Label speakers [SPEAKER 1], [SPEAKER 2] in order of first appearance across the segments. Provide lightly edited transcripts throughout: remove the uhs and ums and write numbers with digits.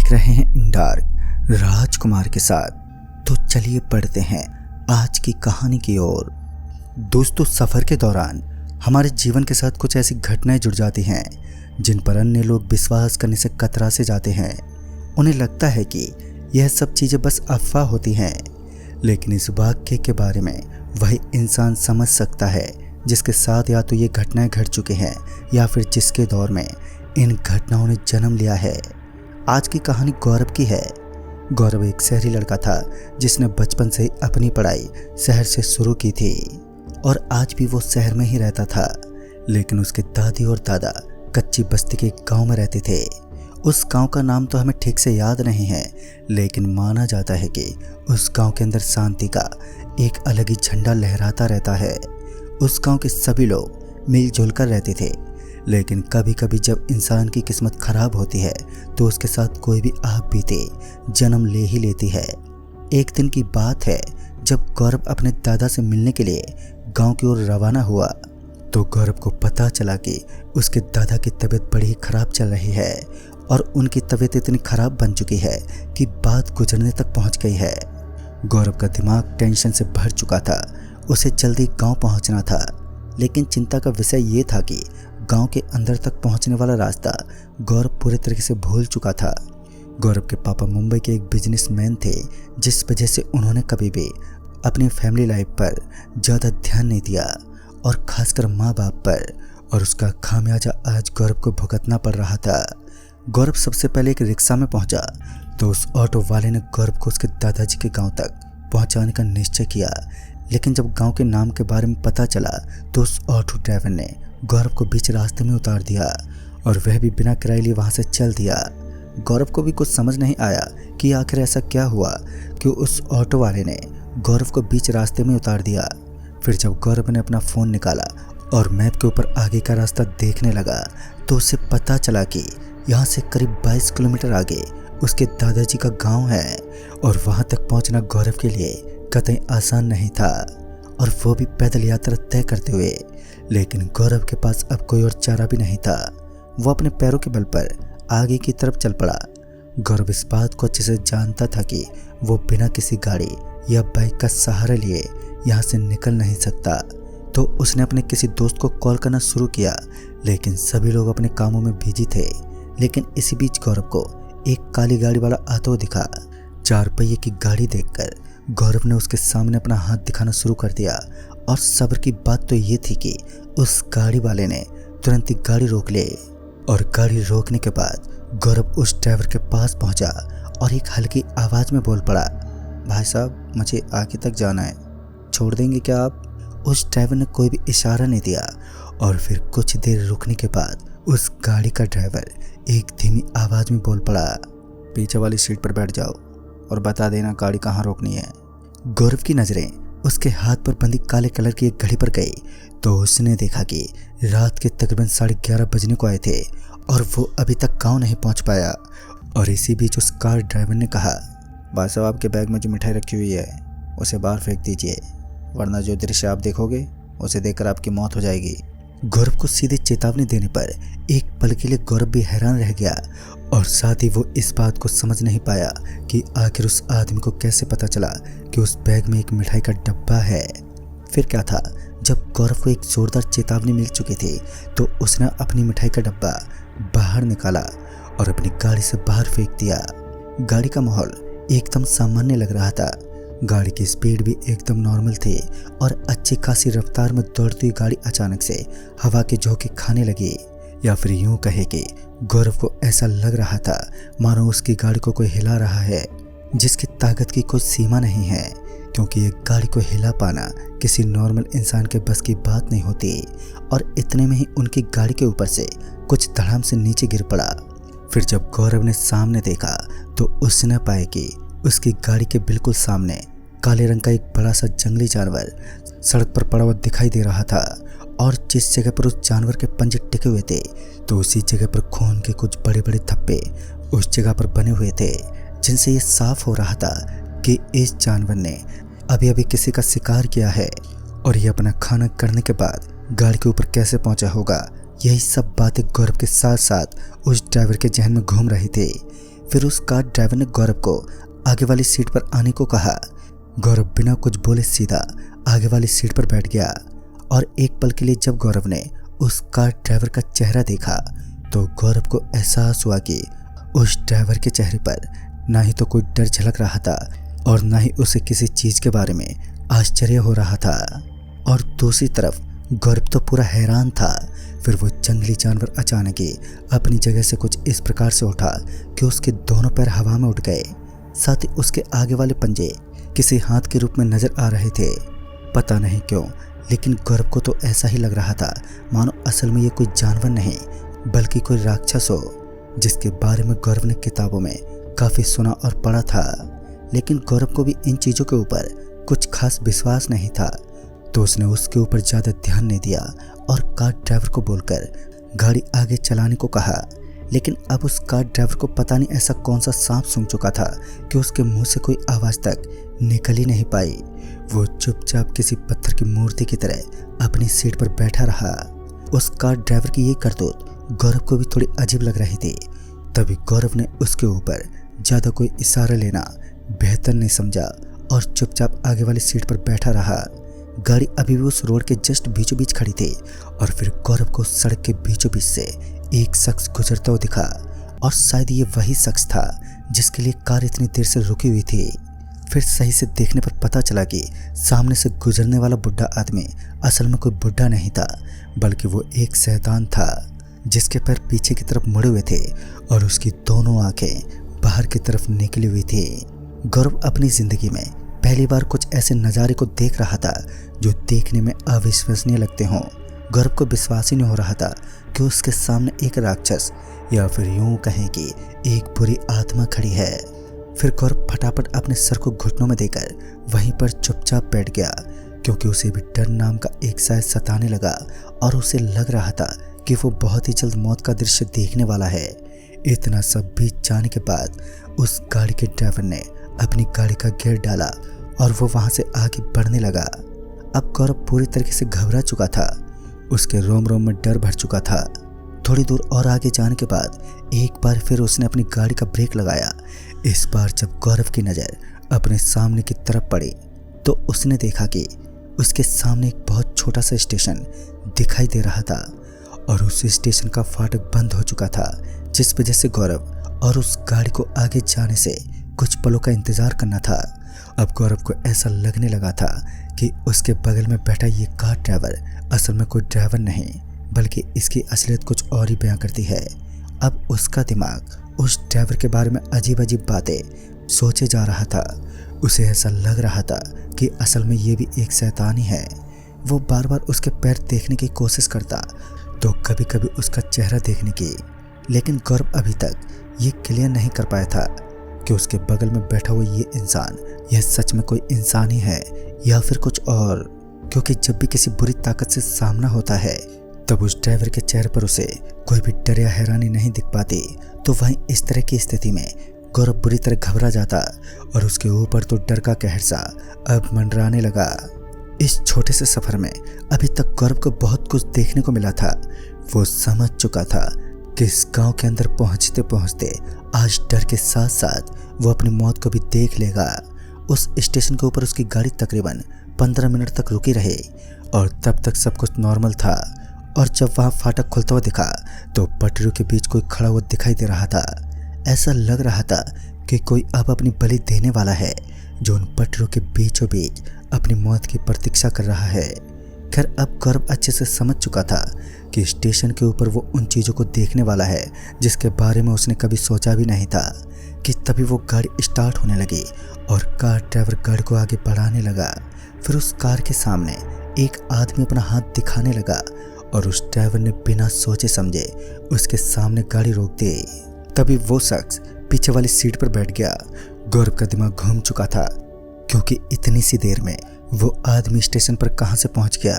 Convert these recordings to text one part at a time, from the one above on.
[SPEAKER 1] देख रहे हैं इन डार्क राजकुमार के साथ। तो चलिए पढ़ते हैं आज की कहानी की ओर। दोस्तों, सफ़र के दौरान हमारे जीवन के साथ कुछ ऐसी घटनाएं जुड़ जाती हैं जिन पर अन्य लोग विश्वास करने से कतरा से जाते हैं। उन्हें लगता है कि यह सब चीज़ें बस अफवाह होती हैं, लेकिन इस वाक्य के बारे में वही इंसान समझ सकता है जिसके साथ या तो ये घटनाएं घट चुके हैं या फिर जिसके दौर में इन घटनाओं ने जन्म लिया है। आज की कहानी गौरव की है। गौरव एक शहरी लड़का था जिसने बचपन से ही अपनी पढ़ाई शहर से शुरू की थी और आज भी वो शहर में ही रहता था। लेकिन उसके दादी और दादा कच्ची बस्ती के गांव में रहते थे। उस गांव का नाम तो हमें ठीक से याद नहीं है, लेकिन माना जाता है कि उस गांव के अंदर शांति का एक अलग ही झंडा लहराता रहता है। उस गांव के सभी लोग मिलजुल कर रहते थे, लेकिन कभी कभी जब इंसान की किस्मत खराब होती है तो उसके साथ कोई भी आप बीते जन्म ले ही लेती है। एक दिन की बात है जब गौरव अपने दादा से मिलने के लिए गांव की ओर रवाना हुआ तो गौरव को पता चला कि उसके दादा की तबीयत बड़ी ही खराब चल रही है और उनकी तबीयत इतनी खराब बन चुकी है कि बात गुजरने तक पहुंच गई है। गौरव का दिमाग टेंशन से भर चुका था। उसे जल्दी गांव पहुंचना था, लेकिन चिंता का विषय ये था कि गांव के अंदर तक पहुंचने वाला रास्ता गौरव पूरे तरीके से भूल चुका था। गौरव के पापा मुंबई के एक बिजनेसमैन थे, जिस वजह से उन्होंने कभी भी अपनी फैमिली लाइफ पर ज़्यादा ध्यान नहीं दिया और खासकर माँ बाप पर, और उसका खामियाजा आज गौरव को भुगतना पड़ रहा था। गौरव सबसे पहले एक रिक्शा में पहुंचा तो उस ऑटो वाले ने गौरव को उसके दादाजी के गांव तक पहुंचाने का निश्चय किया, लेकिन जब गांव के नाम के बारे में पता चला तो उस ऑटो ड्राइवर ने गौरव को बीच रास्ते में उतार दिया और वह भी बिना किराए लिए वहां से चल दिया। गौरव को भी कुछ समझ नहीं आया कि आखिर ऐसा क्या हुआ कि उस ऑटो वाले ने गौरव को बीच रास्ते में उतार दिया। फिर जब गौरव ने अपना फ़ोन निकाला और मैप के ऊपर आगे का रास्ता देखने लगा तो उसे पता चला कि यहाँ से करीब 22 किलोमीटर आगे उसके दादाजी का गांव है और वहाँ तक पहुँचना गौरव के लिए कतई आसान नहीं था, और वो भी पैदल यात्रा तय करते हुए। लेकिन गौरव के पास अब कोई और चारा भी नहीं था। वो अपने पैरों के बल पर आगे की तरफ चल पड़ा। गौरव इस बात को अच्छे से जानता था कि वो बिना किसी गाड़ी या बाइक का सहारा लिए यहाँ से निकल नहीं सकता, तो उसने अपने किसी दोस्त को कॉल करना शुरू किया, लेकिन सभी लोग अपने कामों में बिजी थे। लेकिन इसी बीच गौरव को एक काली गाड़ी वाला आता हुआ दिखा। 4 पहिए की गाड़ी देखकर गौरव ने उसके सामने अपना हाथ दिखाना शुरू कर दिया, और सब्र की बात तो ये थी कि उस गाड़ी वाले ने तुरंत ही गाड़ी रोक ली। और गाड़ी रोकने के बाद गौरव उस ड्राइवर के पास पहुंचा और एक हल्की आवाज़ में बोल पड़ा, भाई साहब, मुझे आगे तक जाना है, छोड़ देंगे क्या आप? उस ड्राइवर ने कोई भी इशारा नहीं दिया, और फिर कुछ देर रुकने के बाद उस गाड़ी का ड्राइवर एक धीमी आवाज़ में बोल पड़ा, पीछे वाली सीट पर बैठ जाओ और बता देना गाड़ी कहाँ रोकनी है। गौरव की नज़रें उसके हाथ पर बंधी काले कलर की एक घड़ी पर गई तो उसने देखा कि रात के तकरीबन 11:30 बजने को आए थे और वो अभी तक गांव नहीं पहुंच पाया। और इसी बीच उस कार ड्राइवर ने कहा, भाई साहब, आपके बैग में जो मिठाई रखी हुई है उसे बाहर फेंक दीजिए, वरना जो दृश्य आप देखोगे उसे देखकर आपकी मौत हो जाएगी। गौरव को सीधे चेतावनी देने पर एक पल के लिए गौरव भी हैरान रह गया, और साथ ही वो इस बात को समझ नहीं पाया कि आखिर उस आदमी को कैसे पता चला कि उस बैग में एक मिठाई का डब्बा है। फिर क्या था, जब गौरव को एक जोरदार चेतावनी मिल चुकी थी तो उसने अपनी मिठाई का डब्बा बाहर निकाला और अपनी गाड़ी से बाहर फेंक दिया। गाड़ी का माहौल एकदम सामान्य लग रहा था। गाड़ी की स्पीड भी एकदम नॉर्मल थी और अच्छी खासी रफ्तार में दौड़ती हुई गाड़ी अचानक से हवा के झोंके खाने लगी, या फिर यूं कहे कि गौरव को ऐसा लग रहा था मानो उसकी गाड़ी को कोई हिला रहा है, जिसकी ताकत की कोई सीमा नहीं है, क्योंकि एक गाड़ी को हिला पाना किसी नॉर्मल इंसान के बस की बात नहीं होती। और इतने में ही उनकी गाड़ी के ऊपर से कुछ धड़ाम से नीचे गिर पड़ा। फिर जब गौरव ने सामने देखा तो उसने पाया कि उसकी गाड़ी के बिल्कुल सामने काले रंग का एक बड़ा सा जंगली जानवर सड़क पर पड़ा हुआ दिखाई दे रहा था, और जिस जगह पर उस जानवर के पंजे टिके हुए थे तो उसी जगह पर खून के कुछ बड़े बड़े धब्बे उस जगह पर बने हुए थे, जिनसे ये साफ हो रहा था कि इस जानवर ने अभी अभी किसी का शिकार किया है, और ये अपना खाना करने के बाद गाड़ी के ऊपर कैसे पहुंचा होगा। यही सब बातें गौरव के साथ साथ उस ड्राइवर के जहन में घूम रही थी। फिर उस कार ड्राइवर ने गौरव को आगे वाली सीट पर आने को कहा। गौरव बिना कुछ बोले सीधा आगे वाली सीट पर बैठ गया और एक पल के लिए जब गौरव ने उस कार ड्राइवर का चेहरा देखा तो गौरव को एहसास हुआ कि उस ड्राइवर के चेहरे पर ना ही तो कोई डर झलक रहा था और ना ही उसे किसी चीज के बारे में आश्चर्य हो रहा था। और दूसरी तरफ गौरव तो पूरा हैरान था। फिर वो जंगली जानवर अचानक ही अपनी जगह से कुछ इस प्रकार से उठा कि उसके दोनों पैर हवा में उठ गए। साथ ही उसके आगे वाले पंजे किसी हाथ के रूप में नजर आ रहे थे। पता नहीं क्यों, लेकिन गौरव को तो ऐसा ही लग रहा था मानो असल में ये कोई जानवर नहीं बल्कि कोई राक्षस हो, जिसके बारे में गौरव ने किताबों में काफी सुना और पढ़ा था। लेकिन गौरव को भी इन चीजों के ऊपर कुछ खास विश्वास नहीं था, तो उसने उसके ऊपर ज्यादा ध्यान नहीं दिया और कार ड्राइवर को बोलकर गाड़ी आगे चलाने को कहा। लेकिन अब उस कार ड्राइवर को पता नहीं ऐसा कौन सा सांप सूंघ चुका था कि उसके मुंह से कोई आवाज तक निकल ही नहीं पाई। वो चुपचाप किसी पत्थर की मूर्ति की तरह अपनी सीट पर बैठा रहा। उस कार ड्राइवर की ये करतूत गौरव को भी थोड़ी अजीब लग रही थी। तभी गौरव ने उसके ऊपर ज्यादा कोई इशारा लेना बेहतर नहीं समझा और चुपचाप आगे वाली सीट पर बैठा रहा। गाड़ी अभी भी उस रोड के जस्ट बीचों बीच खड़ी थी और फिर गौरव को सड़क के बीचों बीच से एक शख्स गुजरता हुआ दिखा और शायद ये वही शख्स था जिसके लिए कार इतनी देर से रुकी हुई थी। फिर सही से देखने पर पता चला कि सामने से गुजरने वाला बुढ़ा आदमी असल में कोई बुढ़ा नहीं था बल्कि वो एक शैतान था जिसके पैर पीछे की तरफ मुड़े हुए थे और उसकी दोनों आंखें बाहर की तरफ निकली हुई थी। गौरव अपनी जिंदगी में पहली बार कुछ ऐसे नज़ारे को देख रहा था जो देखने में अविश्वसनीय लगते हों। गौरव को विश्वास ही नहीं हो रहा था कि उसके सामने एक राक्षस या फिर यूं कहें कि एक बुरी आत्मा खड़ी है। फिर गौरव फटाफट अपने सर को घुटनों में देकर वहीं पर चुपचाप बैठ गया, क्योंकि उसे भी डर नाम का एक साय सताने लगा और उसे लग रहा था कि वो बहुत ही जल्द मौत का दृश्य देखने वाला है। इतना सब बीत जाने के बाद उस गाड़ी के ड्राइवर ने अपनी गाड़ी का गियर डाला और वो वहां से आगे बढ़ने लगा। अब गौरव पूरी तरीके से घबरा चुका था, उसके रोम रोम में डर भर चुका था। थोड़ी दूर और आगे जाने के बाद एक बार फिर उसने अपनी गाड़ी का ब्रेक लगाया। इस बार जब गौरव की नज़र अपने सामने की तरफ पड़ी तो उसने देखा कि उसके सामने एक बहुत छोटा सा स्टेशन दिखाई दे रहा था और उस स्टेशन का फाटक बंद हो चुका था, जिस वजह से गौरव और उस गाड़ी को आगे जाने से कुछ पलों का इंतजार करना था। अब गौरव को ऐसा लगने लगा था कि उसके बगल में बैठा ये कार ड्राइवर असल में कोई ड्राइवर नहीं बल्कि इसकी असलियत कुछ और ही बयां करती है। अब उसका दिमाग उस ड्राइवर के बारे में अजीब अजीब बातें सोचे जा रहा था। उसे ऐसा लग रहा था कि असल में ये भी एक शैतान ही है। वो बार बार उसके पैर देखने की कोशिश करता तो कभी कभी उसका चेहरा देखने की, लेकिन गौरव अभी तक ये क्लियर नहीं कर पाया था कि उसके बगल में बैठा हुआ ये इंसान यह सच में कोई इंसान ही है या फिर कुछ और। क्योंकि जब भी किसी बुरी ताकत से सामना होता है तब उस ड्राइवर के चेहरे पर उसे कोई भी डर या हैरानी नहीं दिख पाती। तो वहीं इस तरह की स्थिति में गौरव बुरी तरह घबरा जाता और उसके ऊपर तो डर का कहर सा अब मंडराने लगा। इस छोटे से सफर में अभी तक गौरव को बहुत कुछ देखने को मिला था। वो समझ चुका था कि इस गांव के अंदर पहुंचते पहुंचते आज डर के साथ साथ वो अपनी मौत को भी देख लेगा। उस स्टेशन के ऊपर उसकी गाड़ी तकरीबन 15 मिनट तक रुकी रही और तब तक सब कुछ नॉर्मल था। और जब वहाँ फाटक खुलता हुआ दिखा तो पटरियों के बीच कोई खड़ा हुआ दिखाई दे रहा था। ऐसा लग रहा था कि कोई अब अपनी बलि देने वाला है जो उन पटरियों के बीचों बीच अपनी मौत की प्रतीक्षा कर रहा है। खैर अब गौरव अच्छे से समझ चुका था कि स्टेशन के ऊपर वो उन चीज़ों को देखने वाला है जिसके बारे में उसने कभी सोचा भी नहीं था कि तभी वो गाड़ी स्टार्ट होने लगी और कार ड्राइवर गाड़ी को आगे बढ़ाने लगा। फिर उस कार के सामने एक आदमी अपना हाथ दिखाने लगा और उस ड्राइवर ने बिना सोचे समझे उसके सामने गाड़ी रोक दी। तभी वो शख्स पीछे वाली सीट पर बैठ गया। गौरव का दिमाग घूम चुका था क्योंकि इतनी सी देर में वो आदमी स्टेशन पर कहां से पहुंच गया,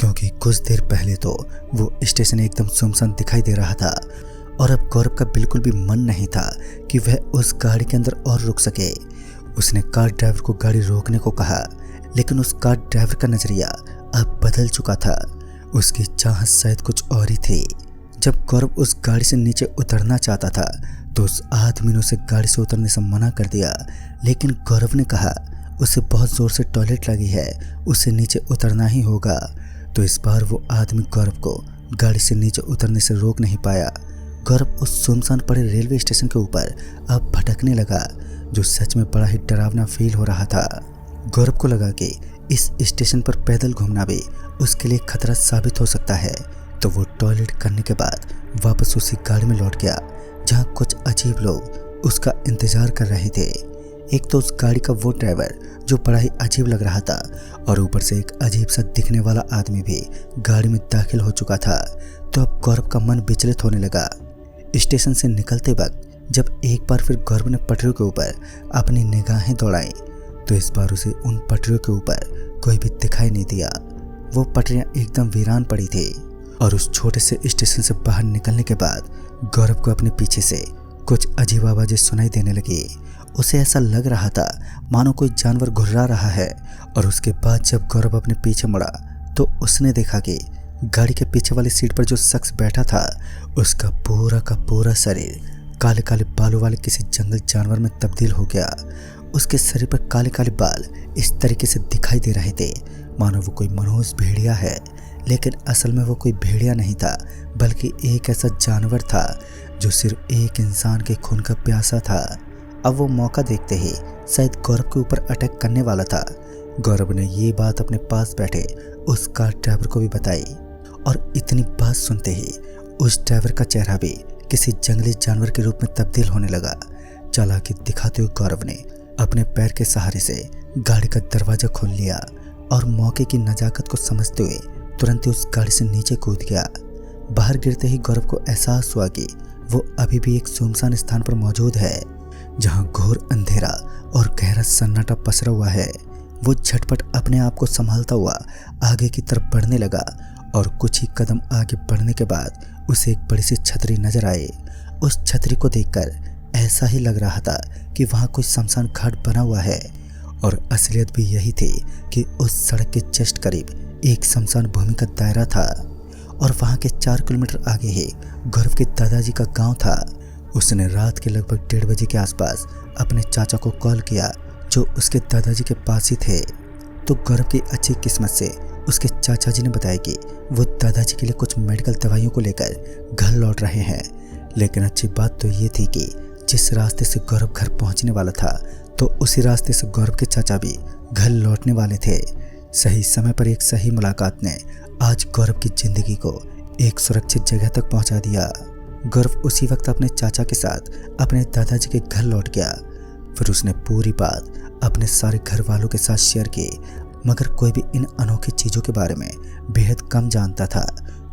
[SPEAKER 1] क्योंकि कुछ देर पहले तो वो स्टेशन एकदम सुनसान दिखाई दे रहा था और अब गौरव का बिल्कुल भी मन नहीं था कि वह उस गाड़ी के अंदर और रुक सके। उसने कार ड्राइवर को गाड़ी रोकने को कहा, लेकिन उस कार ड्राइवर का नजरिया अब बदल चुका था। उसकी चाहत शायद कुछ और ही थी। जब गौरव उस गाड़ी से नीचे उतरना चाहता था तो उस आदमी ने उसे गाड़ी से उतरने से मना कर दिया, लेकिन गौरव ने कहा उसे बहुत ज़ोर से टॉयलेट लगी है, उसे नीचे उतरना ही होगा। तो इस बार वो आदमी गौरव को गाड़ी से नीचे उतरने से रोक नहीं पाया। गौरव उस सुनसान पड़े रेलवे स्टेशन के ऊपर अब भटकने लगा, जो सच में बड़ा ही डरावना फील हो रहा था। गौरव को लगा कि इस स्टेशन पर पैदल घूमना भी उसके लिए खतरा साबित हो सकता है। तो वो टॉयलेट करने के बाद वापस उसी गाड़ी में लौट गया, जहाँ कुछ अजीब लोग उसका इंतजार कर रहे थे। एक तो उस गाड़ी का वो ड्राइवर जो बड़ा ही अजीब लग रहा था, और ऊपर से एक अजीब सा दिखने वाला आदमी भी गाड़ी में दाखिल हो चुका था। तो अब गौरव का मन विचलित होने लगा। स्टेशन से निकलते वक्त जब एक बार फिर गौरव ने पटरियों के ऊपर अपनी निगाहें दौड़ाई, तो इस बार उसे उन पटरियों के ऊपर कोई भी दिखाई नहीं दिया। वो पटरियां एकदम वीरान पड़ी थी, और उस छोटे से स्टेशन से बाहर निकलने के बाद गौरव को अपने पीछे से कुछ अजीब आवाजें सुनाई देने लगी। उसे ऐसा लग रहा था मानो कोई जानवर घुर्रा रहा है। और उसके बाद जब गौरव अपने पीछे मुड़ा तो उसने देखा कि गाड़ी के पीछे वाली सीट पर जो शख्स बैठा था, उसका पूरा का पूरा शरीर काले काले बालों वाले किसी जंगल जानवर में तब्दील हो गया। उसके शरीर पर काले काले बाल इस तरीके से दिखाई दे रहे थे मानो वो कोई मनहूस भेड़िया है, लेकिन असल में वो कोई भेड़िया नहीं था, बल्कि एक ऐसा जानवर था जो सिर्फ एक इंसान के खून का प्यासा था। अब वो मौका देखते ही शायद गौरव के ऊपर अटैक करने वाला था। गौरव ने ये बात अपने पास बैठे उस कार ड्राइवर को भी बताई, और इतनी बात सुनते ही उस ड्राइवर का चेहरा भी किसी जंगली जानवर के रूप में तब्दील होने लगा। चालाकी दिखाते हुए गौरव ने अपने पैर के सहारे से गाड़ी का दरवाजा खोल लिया, और मौके की नजाकत को समझते हुए तुरंत ही उस गाड़ी से नीचे कूद गया। बाहर गिरते ही गौरव को एहसास हुआ कि वो अभी भी एक सुनसान स्थान पर मौजूद है, जहां घोर अंधेरा और गहरा सन्नाटा पसरा हुआ है। वो झटपट अपने आप को संभालता हुआ आगे की तरफ बढ़ने लगा, और कुछ ही कदम आगे बढ़ने के बाद उसे एक बड़ी सी छतरी नजर आई। उस छतरी को देखकर ऐसा ही लग रहा था कि वहाँ कोई शमशान घाट बना हुआ है, और असलियत भी यही थी कि उस सड़क के जस्ट करीब एक शमशान भूमि का दायरा था, और वहाँ के 4 किलोमीटर आगे ही गौरव के दादाजी का गांव था। उसने रात के लगभग 1:30 बजे के आसपास अपने चाचा को कॉल किया, जो उसके दादाजी के पास ही थे। तो गौरव की अच्छी किस्मत से उसके चाचा जी ने बताया कि वो दादाजी के लिए कुछ मेडिकल दवाइयों को लेकर घर लौट रहे हैं। लेकिन अच्छी बात तो ये थी कि जिस रास्ते से गौरव घर पहुंचने वाला था, तो उसी रास्ते से गौरव के चाचा भी घर लौटने वाले थे। सही समय पर एक सही मुलाकात ने आज गौरव की जिंदगी को एक सुरक्षित जगह तक पहुंचा दिया। गौरव उसी वक्त अपने चाचा के साथ अपने दादाजी के घर लौट गया। फिर उसने पूरी बात अपने सारे घर वालों के साथ शेयर की, मगर कोई भी इन अनोखी चीज़ों के बारे में बेहद कम जानता था,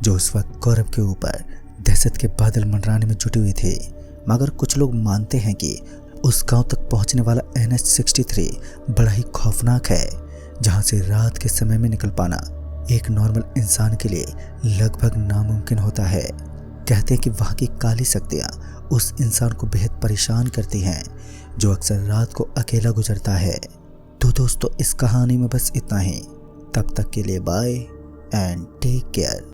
[SPEAKER 1] जो उस वक्त गौरव के ऊपर दहशत के बादल मंडराने में जुटे हुए थे। मगर कुछ लोग मानते हैं कि उस गांव तक पहुंचने वाला NH 63 बड़ा ही खौफनाक है, जहां से रात के समय में निकल पाना एक नॉर्मल इंसान के लिए लगभग नामुमकिन होता है। कहते हैं कि वहाँ की काली शक्तियाँ उस इंसान को बेहद परेशान करती हैं, जो अक्सर रात को अकेला गुजरता है। तो दोस्तों, इस कहानी में बस इतना ही। तब तक के लिए बाय एंड टेक केयर।